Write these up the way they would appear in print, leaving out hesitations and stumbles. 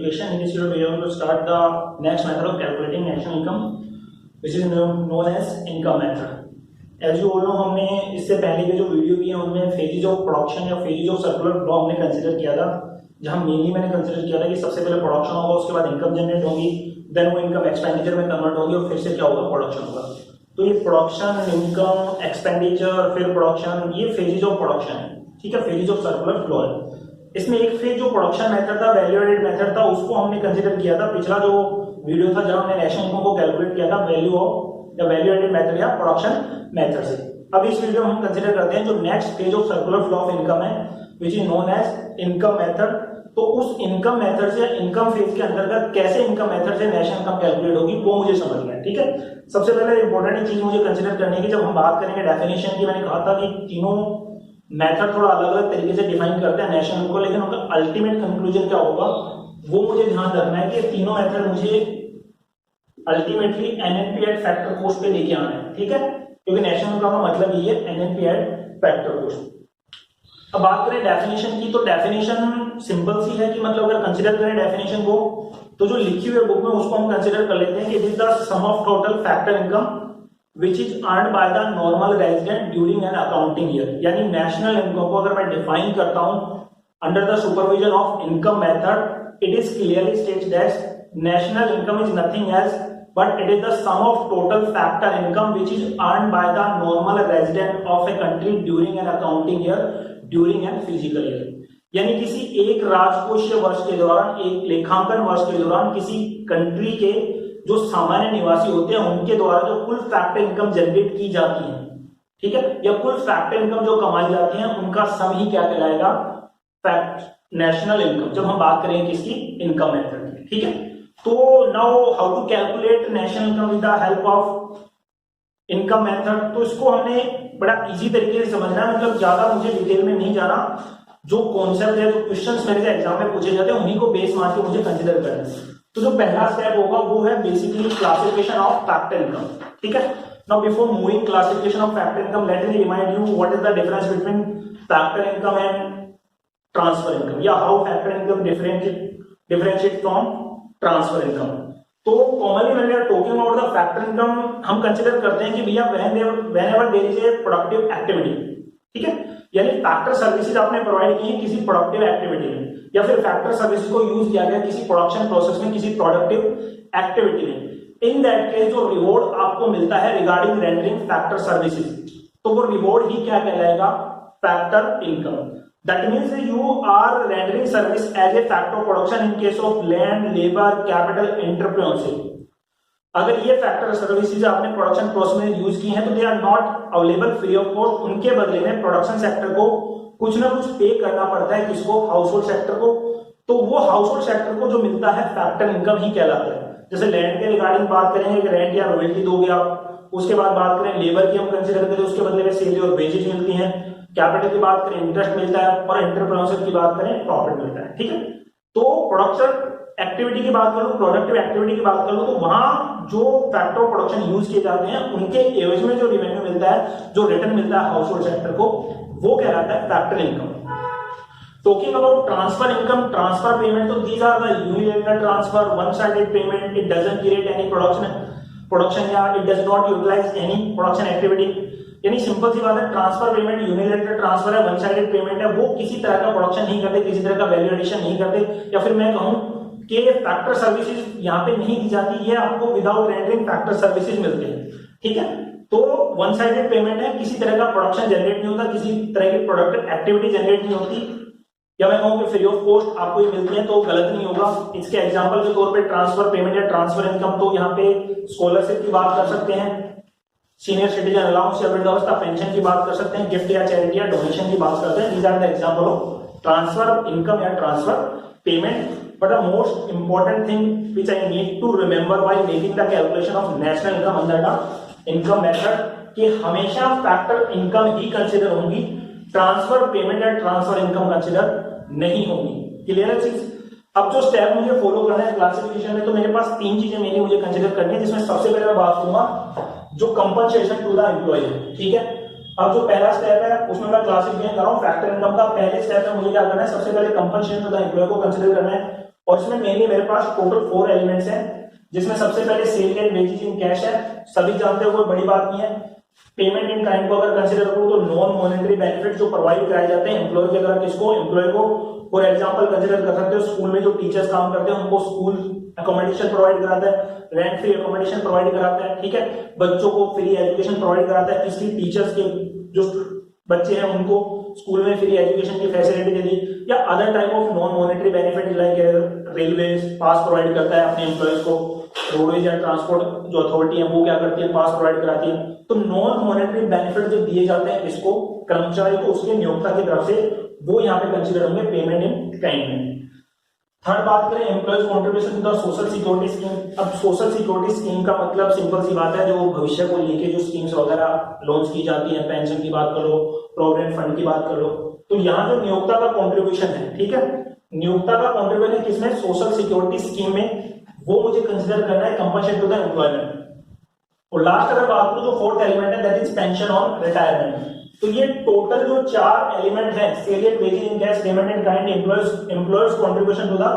education. In this video, we are going to start the next method of calculating national income, which is known as income method. As you all know, हमने इससे पहले के जो video किए हैं उनमें phases of production या phases of circular flow हमने कंसिडर किया था, जहां मेनली मैंने कंसिडर किया था कि सबसे पहले प्रोडक्शन होगा, उसके बाद इनकम जनरेट होगी, देन वो इनकम एक्सपेंडिचर में कन्वर्ट होगी और फिर से क्या होगा, प्रोडक्शन होगा। तो ये प्रोडक्शन, इनकम, एक्सपेंडिचर, फिर प्रोडक्शन, ये फेजेज ऑफ प्रोडक्शन है, ठीक है, फेजेज ऑफ सर्कुलर फ्लो है। इसमें एक फेज जो प्रोडक्शन मेथड था, वैल्यू एडेड मेथड था, उसको हमने कंसीडर किया था। पिछला जो वीडियो था जब हमने नेशनल इनकम को कैलकुलेट किया था वैल्यू ऑफ या वैल्यू एडेड मेथड या प्रोडक्शन मेथड से। अब इस वीडियो में हम कंसीडर करते हैं जो next phase of circular flow of income है, which is known as income method. तो उस इनकम मेथड से, इनकम फेज के अंतर्गत कैसे इनकम मेथड से नेशनल इनकम कैलकुलेट होगी वो मुझे समझना है, ठीक है। सबसे पहले इंपॉर्टेंट चीज मुझे कंसीडर करने की, जब हम बात करेंगे डेफिनेशन की, मैंने कहा था कि तीनों मेथड थोड़ा अलग अलग तरीके से डिफाइन करते हैं नेशनल इनकम को, लेकिन उनका अल्टीमेट कंक्लूजन क्या होगा वो मुझे ध्यान रखना है कि तीनों मेथड मुझे ultimately NNP eight factor cost पे लेके आना है, ठीक है, क्योंकि नेशनल इनकम का मतलब ये है एनएनपी एट फैक्टर कॉस्ट। अब बात करें डेफिनेशन की, तो डेफिनेशन सिंपल सी है कि मतलब अगर कंसीडर करें डेफिनेशन को, तो जो लिखी हुई बुक में उसको हम कंसीडर कर लेते हैं कि it is the sum of total factor income which is earned by the normal resident during an accounting year। यानी नेशनल इनकम को अगर मैं डिफाइन करता हूं under the supervision of income method, it is clearly states that national income is nothing else but it is the sum of total factor income which is earned by the normal resident of a country during an accounting year during an physical year। यानी किसी एक राजकोषीय वर्ष के दौरान, एक लेखांकन वर्ष के दौरान किसी कंट्री के जो सामान्य निवासी होते हैं उनके द्वारा जो कुल फैक्टर इनकम जनरेट की जाती है, ठीक है, या कुल फैक्टर इनकम जो कमाई जाती है उनका सम ही क्या कहलाएगा, फैक्ट नेशनल इनकम, जब हम बात करेंगे किसकी, इनकम मेथड की, ठीक है। तो now how to calculate national income with the help of income method, तो इसको हमने बड़ा इजी तरीके से समझना है, मतलब ज्यादा मुझे डिटेल में नहीं जाना, जो कॉन्सेप्ट है, जो क्वेश्चंस मेरे से एग्जाम में पूछे जाते हैं उन्हीं को बेस मान के मुझे कंसीडर करना है। तो जो पहला स्टेप होगा वो है basically classification of factor income, ठीक है। Now before moving classification of factor income, let me remind you what is the difference between factor income and transfer income, या how factor income differentiate from transfer income. तो commonly when we are talking about the factor income, हम consider करते हैं कि भैया whenever there is a productive activity, ठीक है, यानी फैक्टर सर्विसेज आपने प्रोवाइड की है किसी प्रोडक्टिव एक्टिविटी में, या फिर फैक्टर सर्विसेज को यूज किया गया किसी प्रोडक्शन प्रोसेस में, किसी प्रोडक्टिव एक्टिविटी में। इन दैट केस जो रिवॉर्ड आपको मिलता है रिगार्डिंग रेंडरिंग फैक्टर सर्विसेज, तो वो रिवॉर्ड ही क्या कहलाएगा, factor income. That means you are rendering service as a factor of production in case of land, labour, capital, entrepreneurship. अगर ये फैक्टर सर्विसेज आपने प्रोडक्शन प्रोसेस में यूज की हैं तो they are not available free of cost, उनके बदले में प्रोडक्शन सेक्टर को कुछ ना कुछ पे करना पड़ता है, किसको, हाउस होल्ड सेक्टर को। तो वो हाउस होल्ड सेक्टर को जो मिलता है फैक्टर इनकम ही कहलाता है। जैसे लैंड के रिगार्डिंग बात करेंगे कि रेंट या रॉयल्टी दोगे आप, उसके बाद बात करें लेबर की हम कंसीडर करें, उसके बदले में सैलरी और वेजेज मिलती हैं, कैपिटल की बात करें इंटरेस्ट मिलता है, और एंटरप्रेन्योरशिप की बात करें प्रॉफिट मिलता है, ठीक है। तो प्रोडक्शन एक्टिविटी की बात करूं, प्रोडक्टिव एक्टिविटी की बात करूं, तो वहां जो फैक्टर ऑफ प्रोडक्शन यूज किए जाते हैं उनके एवज में जो रेवेन्यू मिलता है, जो रिटर्न मिलता है हाउस होल्ड सेक्टर को, वो कहलाता है factor income. Talking about transfer income, transfer payment, तो these are the unilateral transfer, one sided payment, it doesn't create any production या it does not utilize any production activity. यानी simple सी बात है, ट्रांसफर पेमेंट यूनिलैटरल ट्रांसफर है, one sided payment है, वो किसी तरह का प्रोडक्शन नहीं करते, किसी तरह का वैल्यू एडिशन नहीं करते, या फिर मैं कहूं कि फैक्टर सर्विसेज यहाँ पे नहीं दी जाती, ये आपको विदाउट रेंडरिंग फैक्टर सर्विसेज मिलते हैं, ठीक है। तो वन साइडेड पेमेंट है, किसी तरह का प्रोडक्शन जनरेट नहीं होता, किसी तरह की प्रोडक्टिव एक्टिविटी जनरेट नहीं होती, या मैं कहूं कि फ्री ऑफ कॉस्ट आपको ये मिलती है, तो गलत नहीं होगा। इसके एग्जांपल के तौर पे ट्रांसफर पेमेंट या ट्रांसफर इनकम, तो यहाँ पे स्कॉलरशिप की बात कर सकते हैं, सीनियर सिटीजन अलाउंस या वृद्धावस्था पेंशन की बात कर सकते हैं, गिफ्ट या चैरिटी या डोनेशन की बात करते हैं। These are the example of transfer income या transfer payment. But the most important thing which I need to remember while making the calculation of national income under the income method, कि हमेशा factor income ही consider होंगी, transfer payment या transfer income consider नहीं होंगी। Clear है चीज। अब जो स्टेप मुझे फॉलो करना है क्लासिफिकेशन में, तो मेरे पास तीन चीजें मेरी मुझे कंसिडर करनी है, जिसमें सबसे पहले मैं बात करूंगा जो कंपनसेशन टू द एम्प्लॉय है, ठीक है। अब जो पहला स्टेप है उसमें मैं क्लासिफिकेशन कर रहा हूं फैक्टर इनकम का। पहले स्टेप में मुझे क्या करना है, सबसे पहले कंपनसेशन टू द एम्प्लॉय को कंसीडर करना है, और इसमें मेनली मेरे पास टोटल 4 एलिमेंट्स हैं, जिसमें सबसे पहले सेलिएंट वेजेस इन कैश है, सभी जानते हो, कोई बड़ी बात नहीं है। पेमेंट इन काइंड को अगर कंसीडर करूं तो नॉन मॉनेटरी बेनिफिट जो प्रोवाइड कराए जाते हैं एम्प्लॉय के द्वारा, किसको, एम्प्लॉय को। फॉर एग्जांपल कंसीडर कर सकते हो स्कूल में जो टीचर्स काम करते हैं उनको स्कूल अकोमोडेशन प्रोवाइड कराता है, रेंट फ्री अकोमोडेशन प्रोवाइड कराता है, ठीक है। बच्चों को फ्री एजुकेशन प्रोवाइड कराता है, किसी टीचर्स के जो बच्चे हैं उनको स्कूल में फ्री एजुकेशन की फैसिलिटी दे दी, या other type of non monetary benefit like railway pass provide करता है अपने एम्प्लॉयज को, रोडवेज एंड ट्रांसपोर्ट जो अथॉरिटी है वो क्या करती है, पास प्रोवाइड कराती है। तो नॉन मॉनेटरी बेनिफिट जो दिए जाते हैं इसको कर्मचारी को उसके नियोक्ता की तरफ से, वो यहाँ पे कंसीडर होंगे पेमेंट इन काइंड में। थर्ड बात करें employees contribution to the social security scheme. अब सोशल सिक्योरिटी स्कीम का मतलब सिंपल सी बात है, जो भविष्य को लेके जो स्कीम्स वगैरह लॉन्च की जाती है, पेंशन की बात करो, प्रोविडेंट फंड की बात करो, तो यहाँ जो नियोक्ता का कॉन्ट्रीब्यूशन है, ठीक है, नियोक्ता का कॉन्ट्रीब्यूशन किसमें, सोशल सिक्योरिटी स्कीम में, वो मुझे कंसिडर करना है कंपनसेट टू द एम्प्लॉयमेंट। और लास्ट अगर बात करूं जो फोर्थ एलिमेंट है that is pension on retirement. तो ये टोटल जो 4 एलिमेंट है, salient wages in cash, payment in kind, employers contribution to the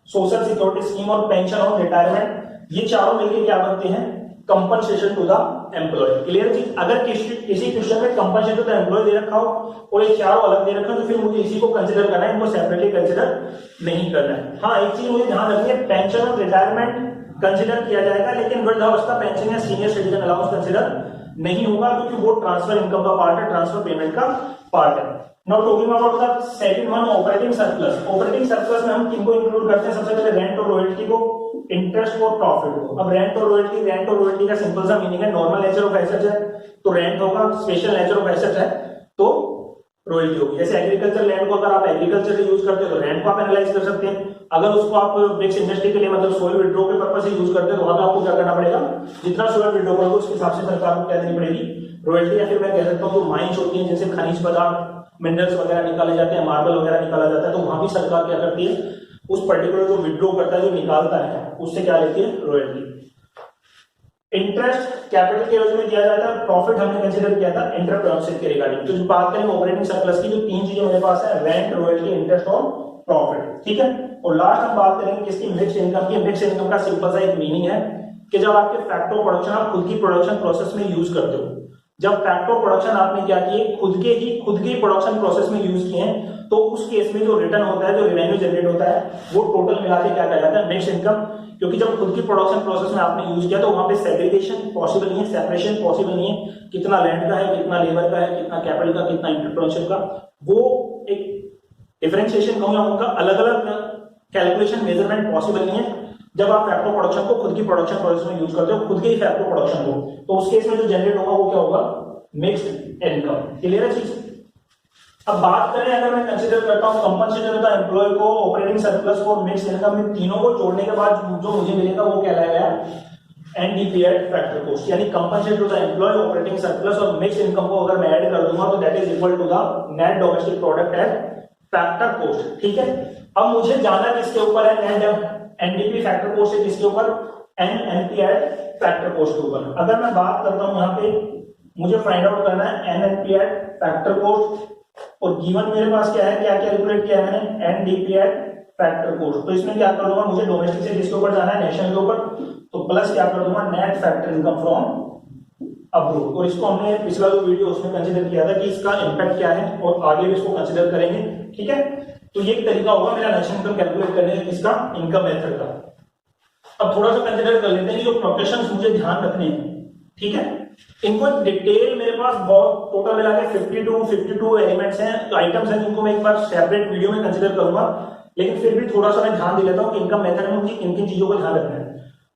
social security scheme और पेंशन ऑन रिटायरमेंट, ये चारों मिलकर क्या बनते हैं, compensation to the employ. Clear जी। अगर किसी क्वेश्चन में कंपनसेशन टू द एम्प्लॉय दे रखा हो और ये चारों अलग दे रखा हो तो फिर मुझे इसी को कंसीडर करना है, इनको सेपरेटली कंसीडर नहीं करना है। हाँ, एक चीज मुझे ध्यान रखनी है, पेंशन और रिटायरमेंट कंसीडर किया जाएगा, लेकिन वृद्धावस्था पेंशन या सीनियर सिटीजन अलाउंस कंसीडर नहीं होगा, क्योंकि वो ट्रांसफर इनकम का पार्ट है, ट्रांसफर पेमेंट का पार्ट है। Now talking about the second one, operating surplus. Operating surplus में हम किनको इंक्लूड करते हैं, सबसे पहले रेंट और रॉयल्टी को, इंटरेस्ट और प्रॉफिट को। अब रेंट और रॉयल्टी का सिंपल सा मीनिंग है, नॉर्मल नेचर ऑफ एसेट है तो रेंट होगा, स्पेशल नेचर ऑफ एसेट है तो रॉयल्टी होगी। जैसे एग्रीकल्चर लैंड को अगर आप एग्रीकल्चर यूज करते हो तो रेंट को आप एनालाइज कर सकते हैं, अगर उसको आप ब्रिक्स इंडस्ट्री के लिए मतलब सोयल विड्रॉ के पर्पस से यूज करते हैं तो वहां पे आपको क्या करना पड़ेगा, जितना सोयल विड्रॉ करोगे उसके हिसाब से सरकार को क्या देनी पड़ेगी, रॉयल्टी। या फिर मैं कह सकता हूँ जो माइंस होती है जिनसे खनिज पदार्थ मिनरल्स वगैरह निकाले जाते हैं, मार्बल वगैरह निकाला जाता है, तो वहां भी सरकार क्या करती है, उस पर्टिकुलर जो विड्रॉ करता है, जो निकालता है, उससे क्या लेती है, रॉयल्टी। इंटरेस्ट कैपिटल के रूप में दिया जाता है, प्रॉफिट हमने कंसीडर किया था एंटरप्रेन्योरशिप के रिगार्डिंग। तो जो बात करें ऑपरेटिंग सरप्लस की, जो 3 चीजें मेरे पास है, रेंट, रॉयल्टी, इंटरेस्ट और प्रॉफिट, ठीक है। और लास्ट हम बात करेंगे किसकी, मिक्स्ड इनकम की। मिक्स्ड इनकम का सिंपल सा एक मीनिंग है कि जब आपके फैक्ट ऑफ प्रोडक्शन आप खुद की प्रोडक्शन प्रोसेस में यूज करते हो, जब फैक्ट ऑफ प्रोडक्शन आपने क्या किए, खुद के प्रोडक्शन प्रोसेस में यूज किए हैं, तो उस केस में जो रिटर्न होता है, जो रेवेन्यू जनरेट होता है, वो टोटल मिला के क्या कहा जाता है, मिक्स्ड इनकम। क्योंकि जब खुद की प्रोडक्शन प्रोसेस में आपने यूज किया तो वहां पे सेग्रीगेशन पॉसिबल नहीं है, सेपरेशन पॉसिबल नहीं है, कितना लैंड का है, कितना लेबर का है, कितना कैपिटल का, कितना एंटरप्रेन्योरशिप का, वो एक डिफरेंशिएशन कहूंगा, उनका अलग अलग कैलकुलेशन मेजरमेंट पॉसिबल नहीं है जब आप फैक्ट ऑफ प्रोडक्शन को खुद की प्रोडक्शन प्रोसेस में यूज करते हो, खुद के ही फैक्ट ऑफ प्रोडक्शन को, तो उस केस में जो जनरेट होगा वो क्या होगा, मिक्स्ड इनकम। क्लियर है चीज। अब बात करें, अगर मैं कंसीडर करता हूं कंपनसेशन टू द एम्प्लॉय को, ऑपरेटिंग सरप्लस को, मिक्स्ड इनकम, में तीनों को जोड़ने के बाद जो मुझे मिलेगा वो कहलाएगा एनडीपीएट फैक्टर कॉस्ट, यानी compensation to the employee, operating surplus और मिक्स्ड इनकम को अगर मैं ऐड कर दूंगा तो that is equal to the net domestic product at factor cost, ठीक है। अब मुझे जाना किसके ऊपर है, नेट एनडीपी फैक्टर कॉस्ट से किसके ऊपर, एनएनपीएट फैक्टर कॉस्ट के ऊपर। अगर मैं बात करता हूं यहाँ पे मुझे फाइंड आउट करना है एनएनपीएट फैक्टर कॉस्ट, और गिवन मेरे पास क्या है, क्या कैलकुलेट किया है मैंने, एनडीपीएट फैक्टर कॉस्ट। तो इसमें क्या कर दूंगा, मुझे डोमेस्टिक से किसके ऊपर जाना है, नेशनल के ऊपर, तो प्लस क्या कर दूंगा, net factor income from abroad. और इसको हमने पिछला जो वीडियो उसमें कंसीडर किया था कि इसका इंपैक्ट क्या है, और आगे भी इसको कंसीडर करेंगे, ठीक है। तो ये एक तरीका होगा मेरा नेशनल इनकम कैलकुलेट करने का, इसका इनकम मेथड का। अब थोड़ा सा कंसीडर कर लेते हैं कि जो प्रोफेशंस मुझे ध्यान रखने हैं, ठीक है, इनको डिटेल मेरे पास बहुत टोटल मिला के 52 एलिमेंट्स हैं, आइटम्स हैं, जिनको मैं एक बार सेपरेट वीडियो में कंसीडर करूंगा, लेकिन फिर भी थोड़ा सा मैं ध्यान दे लेता हूं कि इनकम मेथड में मुझे किन किन चीजों का ध्यान रखना है।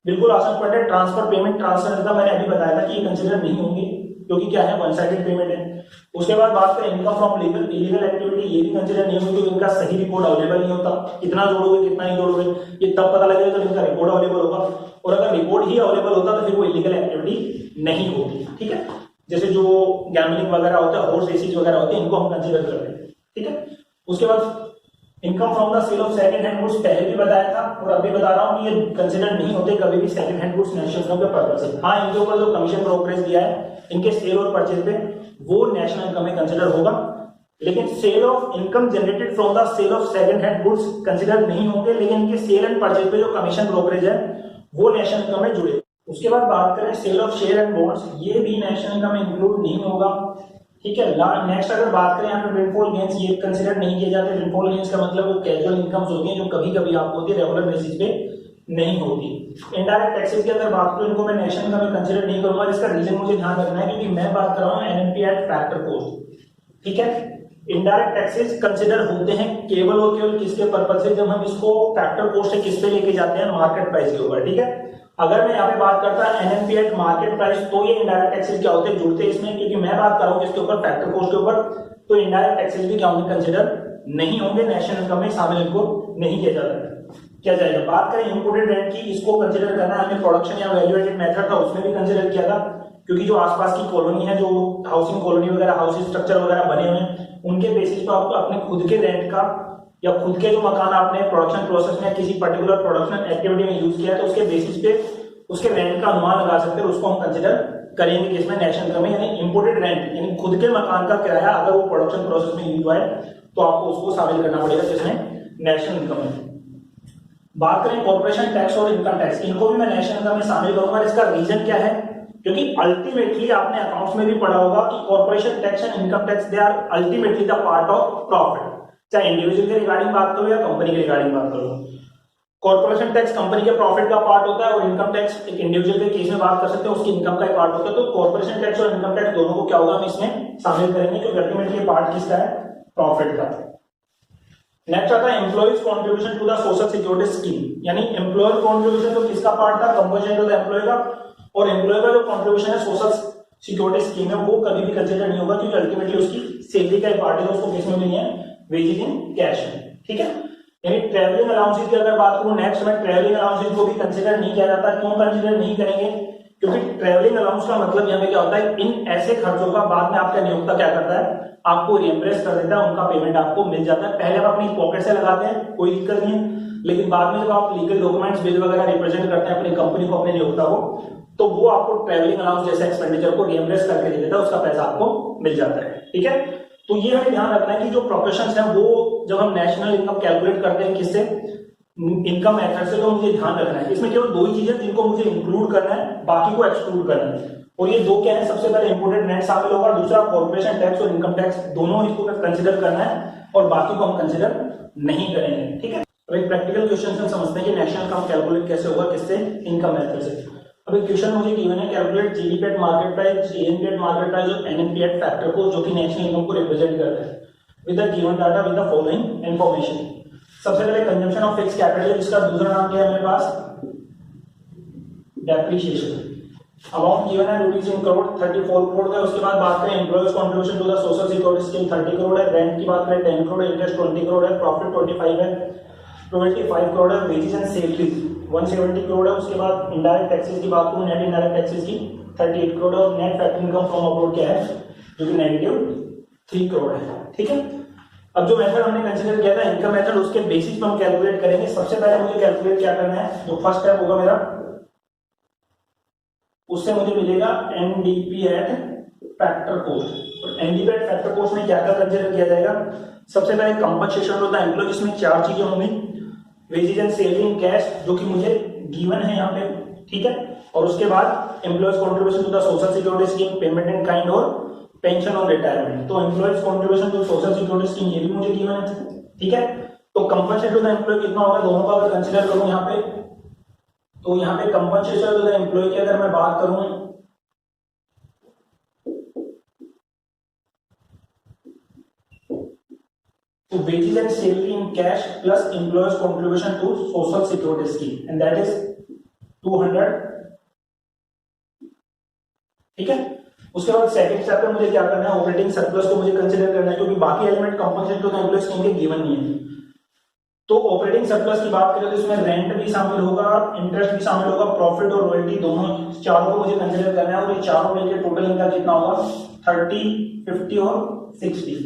बिल्कुल आसान पॉइंट है, ट्रांसफर पेमेंट, ट्रांसफर इनकम मैंने अभी बताया था कि ये कंसीडर नहीं होंगे क्योंकि क्या है, वन साइडेड पेमेंट है। उसके बाद बात करें इनकम फ्रॉम इलीगल एक्टिविटी, ये भी कंसीडर नहीं होगी क्योंकि इनका सही रिकॉर्ड अवेलेबल नहीं होता, कितना जोड़ोगे कितना नहीं जोड़ोगे ये तब पता लगेगा जब इनका रिकॉर्ड अवेलेबल होगा, और अगर रिकॉर्ड ही अवेलेबल होता तो फिर वो इलीगल एक्टिविटी नहीं होगी, ठीक है। जैसे जो गैम्बलिंग वगैरह होता है, हॉर्स रेसेस वगैरह होते हैं, इनको हम कंसीडर करते हैं, ठीक है। उसके बाद income from the sale of second hand goods, पहले भी बताया था और अभी बता रहा हूं कि ये कंसीडर नहीं होते कभी भी second hand goods national income के पर्पस से। हाँ, इनके ऊपर जो कमीशन ब्रोकरेज दिया है इनके सेल और परचेज पे, वो नेशनल इनकम में कंसीडर होगा। लेकिन sale of income generated from the sale of second hand goods consider नहीं होंगे, लेकिन इनके सेल एंड परचेज पे जो कमीशन ब्रोकरेज है वो नेशनल इनकम में जुड़े। उसके बाद बात करें sale of share and bonds, ये भी नेशनल इनकम में इंक्लूड नहीं होगा, ठीक है। नेक्स्ट अगर बात करें यहाँ पे विंडफॉल गेन्स, ये कंसीडर नहीं किए जाते। विंडफॉल गेन्स का मतलब वो कैजुअल इनकम्स होती हैं जो कभी कभी आपको होती है, रेगुलर बेसिस पे नहीं होती। इनडायरेक्ट टैक्सेस की अगर बात करूं, इनको मैं नेशनल इनकम में कंसीडर नहीं करूंगा। इसका रीजन मुझे ध्यान रखना है क्योंकि मैं बात कर रहा हूं एनएनपी एट फैक्टर कोस्ट, ठीक है। इनडायरेक्ट टैक्सेस कंसीडर होते हैं केवल और केवल किसके पर्पज से, जब हम इसको फैक्टर कोस्ट से किस पे लेके जाते हैं, मार्केट प्राइस के ऊपर, ठीक है। अगर मैं यहाँ पे बात करता है एनएनपी एट मार्केट प्राइस, तो ये इनडायरेक्ट टैक्सेस क्या होते हैं, जुड़ते हैं इसमें, क्योंकि मैं बात कर रहा हूँ किसके ऊपर, फैक्टर कोस्ट के ऊपर। तो इनडायरेक्ट टैक्सेस भी क्या होंगे, कंसीडर नहीं होंगे, नेशनल इनकम में शामिल इनको नहीं किया जाता है। क्या जाएगा, बात करें इंपोर्टेड रेंट की, इसको कंसीडर करना है हमें। प्रोडक्शन या वैल्यूएटेड मेथड था उसमें भी कंसीडर किया था, क्योंकि जो आसपास की कॉलोनी है, जो हाउसिंग कॉलोनी वगैरह, हाउसिंग स्ट्रक्चर वगैरह बने हुए हैं, उनके बेसिस पर आपको अपने खुद के रेंट का या खुद के जो मकान आपने प्रोडक्शन प्रोसेस में किसी पर्टिकुलर प्रोडक्शन एक्टिविटी में यूज किया है, तो उसके बेसिस पे उसके रेंट का अनुमान लगा सकते हैं, उसको हम कंसीडर करेंगे कि इसमें नेशनल इनकम में, यानी इंपोर्टेड रेंट यानी खुद के मकान का किराया अगर वो प्रोडक्शन प्रोसेस में यूज हुआ है तो आपको उसको शामिल करना पड़ेगा जिसमें नेशनल इनकम में। बात करें कॉर्पोरेशन टैक्स और इनकम टैक्स, इनको भी मैं नेशनल इनकम में शामिल करूंगा। इसका रीजन क्या है, क्योंकि अल्टीमेटली आपने अकाउंट्स में भी पढ़ा होगा कि corporation tax and income tax they are ultimately the part of profit, चाहे इंडिविजुअल के रिगार्डिंग बात करो या कंपनी के रिगार्डिंग बात करो। कॉर्पोरेशन टैक्स कंपनी के प्रॉफिट का पार्ट होता है और इनकम टैक्स एक इंडिविजुअल के केस में बात कर सकते हैं उसकी इनकम का एक पार्ट होता है। तो कॉर्पोरेशन टैक्स और इनकम टैक्स दोनों को क्या होगा, हम इसमें शामिल करेंगे, क्योंकि अल्टीमेटली पार्ट किसका है, प्रॉफिट का। नेक्स्ट आता है employees contribution to the social security scheme, यानी एम्प्लॉयर कॉन्ट्रीब्यूशन तो किसका पार्ट था, कंपोजिशन टू द एम्प्लॉय का, और एम्प्लॉय का जो कॉन्ट्रीब्यूशन है सोशल सिक्योरिटी स्कीम में, वो कभी भी कंसीडर नहीं होगा, क्योंकि अल्टीमेटली उसकी सैलरी का एक पार्ट है, उसको किस में मिली है, वेजेस इन कैश में, ठीक है। यानी ट्रैवलिंग अलाउंसेस की अगर बात करूं, नेक्स्ट में ट्रैवलिंग अलाउंसेस को भी कंसीडर नहीं किया जाता। क्यों कंसीडर नहीं करेंगे, क्योंकि ट्रैवलिंग अलाउंस का मतलब यहाँ पे क्या होता है, इन ऐसे खर्चों का बाद में आपका नियोक्ता क्या करता है, आपको रिएम्बर्स कर देता है, उनका पेमेंट आपको मिल जाता है। पहले आप अपनी पॉकेट से लगाते हैं, कोई दिक्कत नहीं है, लेकिन बाद में जब आप लीगल डॉक्यूमेंट्स बिल वगैरह रिप्रेजेंट करते हैं अपनी कंपनी को, अपने नियोक्ता को, तो वो आपको ट्रैवलिंग अलाउंस जैसे एक्सपेंडिचर को रिएम्बर्स करके दे देता है, उसका पैसा आपको मिल जाता है, ठीक है। तो ये हमें ध्यान रखना है कि जो प्रोफेशंस हैं वो जब हम नेशनल इनकम कैलकुलेट करते हैं किससे, इनकम मेथड से, तो मुझे ध्यान रखना है इसमें केवल दो ही चीजें जिनको मुझे इंक्लूड करना है, बाकी को एक्सक्लूड करना है। और ये दो क्या है, सबसे पहले इंपोर्टेड रेंट शामिल होगा, दूसरा कॉर्पोरेशन टैक्स और इनकम टैक्स, दोनों इसको कंसिडर करना है और बाकी को हम कंसिडर नहीं करेंगे, ठीक है। अब एक प्रैक्टिकल क्वेश्चन से समझते हैं कि नेशनल इनकम कैलकुलेट कैसे होगा, किससे, इनकम मेथड से। अब एक क्वेश्चन मुझे गिवन है, calculate GDP at market price, ANP eight market price और एनएनपी एट फैक्टर को, जो कि नेशनल इनकम को रिप्रेजेंट करता है, with the given data with the following information. सबसे पहले कंजम्पशन ऑफ फिक्स कैपिटल, जिसका दूसरा नाम क्या है मेरे पास, डेप्रिसिएशन। अमाउंट गिवन है रुपीज इन करोड़, 34 करोड़ है। उसके बाद बात करें employees contribution to the social security scheme 30 crore है, रेंट की बात करें 10 करोड़, इंटरेस्ट 20 करोड़ है, प्रॉफिट 25 है, 25 करोड़ है, वेजेस एंड सैलरीज 170 करोड़ है। उसके बाद इनडायरेक्ट टैक्सेस की बात करूं, नेट इनडायरेक्ट टैक्सेस की 38 करोड़ है, और net factor income from abroad क्या है, जो कि -3 करोड़ है, ठीक है। अब जो मेथड हमने कंसीडर किया था इनकम मेथड, उसके बेसिस पर हम कैलकुलेट करेंगे। सबसे पहले मुझे कैलकुलेट क्या करना है, जो फर्स्ट स्टेप होगा मेरा, उससे मुझे मिलेगा एनडीपी एट फैक्टर कोस्ट। और एनडीपी एट फैक्टर कोस्ट में क्या क्या कंसीडर किया जाएगा, सबसे पहले कंपनसेशन होता है एम्प्लॉय, जिसमें 4 चीजें होंगी, wages and salary in cash, जो कि मुझे गिवन है यहाँ पे, ठीक है। और उसके बाद employees contribution to the social security scheme, payment in kind और पेंशन और रिटायरमेंट। तो employees contribution to social security scheme ये भी मुझे गिवन है, ठीक है। तो कंपनसेशन टू द एम्प्लॉय कितना होगा, दोनों का अगर कंसीडर करूं यहाँ पे, तो यहाँ पे कंपनसेशन टू द एम्प्लॉय की अगर मैं बात करूं, तो wages and salary in cash plus employees contribution to social security scheme, and that is 200, ठीक है। उसके बाद सेकंड स्टेप पे मुझे क्या करना है, ऑपरेटिंग सरप्लस को मुझे कंसीडर करना है, क्योंकि बाकी element compensation to the employee scheme के गिवन नहीं है। तो ऑपरेटिंग सरप्लस की बात करें तो इसमें रेंट भी शामिल होगा, इंटरेस्ट भी शामिल होगा, प्रॉफिट और रॉयल्टी, दोनों चारों को मुझे कंसीडर करना है। और ये चारों मिलकर टोटल इनका कितना होगा, 30, 50 और 60।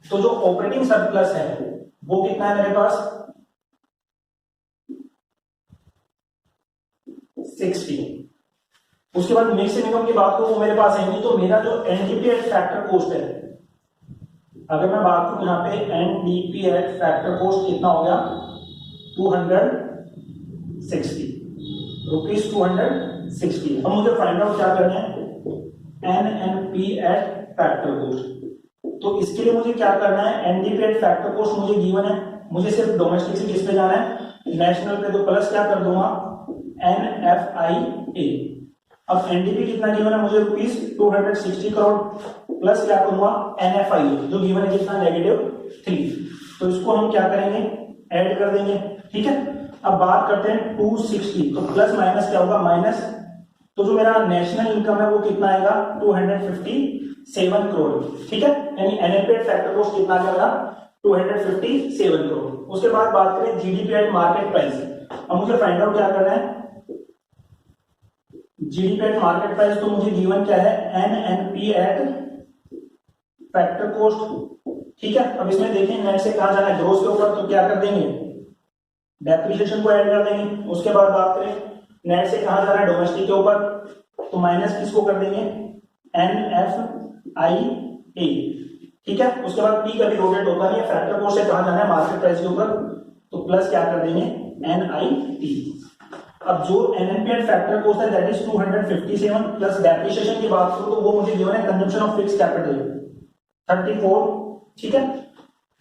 तो जो ऑपरेटिंग सरप्लस है वो कितना है मेरे पास, 60। उसके बाद मिक्स इनकम की बात करूं, वो मेरे पास है नहीं, तो मेरा जो एनडीपी एट फैक्टर कोस्ट है अगर मैं बात करूं यहाँ पे एनडीपी एट फैक्टर कॉस्ट कितना हो गया 260 रुपीज 260। अब मुझे फाइंड आउट क्या करना है एनएनपी एट फैक्टर कॉस्ट। तो इसके लिए मुझे क्या करना है एनडीपी एट फैक्टर कॉस्ट मुझे गिवन है, मुझे सिर्फ डोमेस्टिक से किस पे जाना है नेशनल पे, तो प्लस क्या कर दूंगा NFIA। अब एनडीपी कितना गिवन है मुझे रुपीज 260 करोड़ प्लस क्या करूंगा NFIA जो गिवन है कितना -3। तो इसको हम क्या करेंगे ऐड कर देंगे, ठीक है। अब बात करते हैं 260, तो प्लस माइनस क्या होगा माइनस, तो जो मेरा नेशनल इनकम है वो कितना आएगा 257 करोड़, ठीक है। यानी एनएनपी एट फैक्टर कॉस्ट कितना आ जाएगा 257 करोड़। उसके बाद बात करें जीडीपी एट मार्केट प्राइस। अब मुझे फाइंड आउट क्या करना है जीडीपी एट मार्केट प्राइस, तो मुझे गिवन क्या है एनएनपी एट फैक्टर कॉस्ट, ठीक है। अब इसमें देखें नेट से कहा जाना है ग्रोस के ऊपर, तो क्या कर देंगे डेप्रिसिएशन को ऐड कर देंगे। उसके बाद बात करें नेट से कहा जा रहा है डोमेस्टिक के ऊपर, तो माइनस किसको कर देंगे NFIA, ठीक है। उसके बाद पी कभी रोटेट होता नहीं है, फैक्टर कॉस्ट से कहा जाना है मार्केट प्राइस के ऊपर, तो प्लस क्या कर देंगे NIT। अब जो एनएनपी एट फैक्टर कॉस्ट है दैट इज 257 प्लस डेप्रिसिएशन की बात करूं तो वो मुझे गिवन है कंजम्पशन ऑफ फिक्स्ड कैपिटल 34, ठीक है।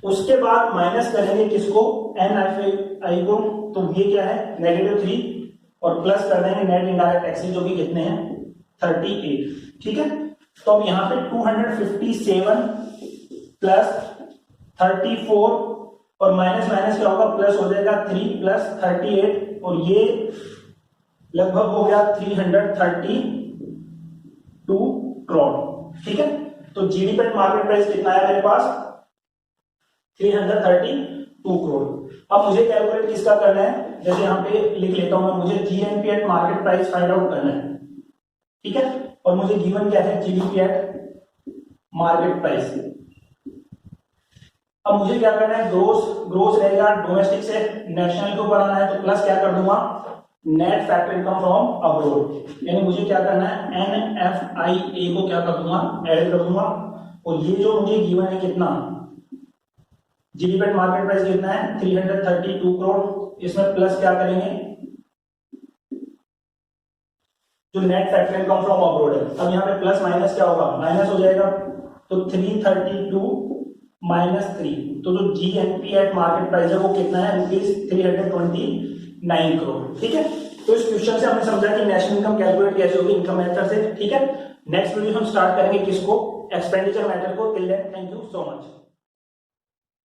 उसके बाद माइनस करेंगे किसको NFI को, तो ये क्या है -3 और प्लस कर देंगे नेट इनडायरेक्ट टैक्सेस जो कि कितने हैं 38, ठीक है। तो अब यहां पे 257 प्लस 34 और माइनस माइनस क्या होगा प्लस हो जाएगा 3 प्लस 38 और ये लगभग हो गया 332 करोड़, ठीक है। तो जीडीपी एट मार्केट प्राइस कितना है मेरे पास 332 करोड़। अब मुझे कैलकुलेट किसका करना है, जैसे यहां पे लिख लेता हूं मैं, मुझे GNP eight market price find out करना है, ठीक है। और मुझे गिवन क्या है जीडीपी एट मार्केट प्राइस। अब मुझे क्या करना है ग्रोस रहेगा डोमेस्टिक से नेशनल के ऊपर आना है, तो प्लस क्या कर दूंगा net factor income from abroad, यानी मुझे क्या करना है NFIA को क्या कर दूंगा ऐड कर दूंगा। और ये जो मुझे गिवन है कितना जीडीपी एट मार्केट प्राइस कितना है 332 करोड़, इसमें प्लस क्या करेंगे जो net factor income from abroad है। अब यहाँ पे प्लस माइनस क्या होगा माइनस हो जाएगा, तो 332 -3, तो जो जीएनपी एट मार्केट प्राइस है वो कितना है ₹329 करोड़, ठीक है। तो इस क्वेश्चन से हमने समझा कि नेशनल इनकम कैलकुलेट कैसे होगी इनकम मेथड से, ठीक है। नेक्स्ट वीडियो हम स्टार्ट करेंगे किसको एक्सपेंडिचर मेथड को। Till then thank you so much.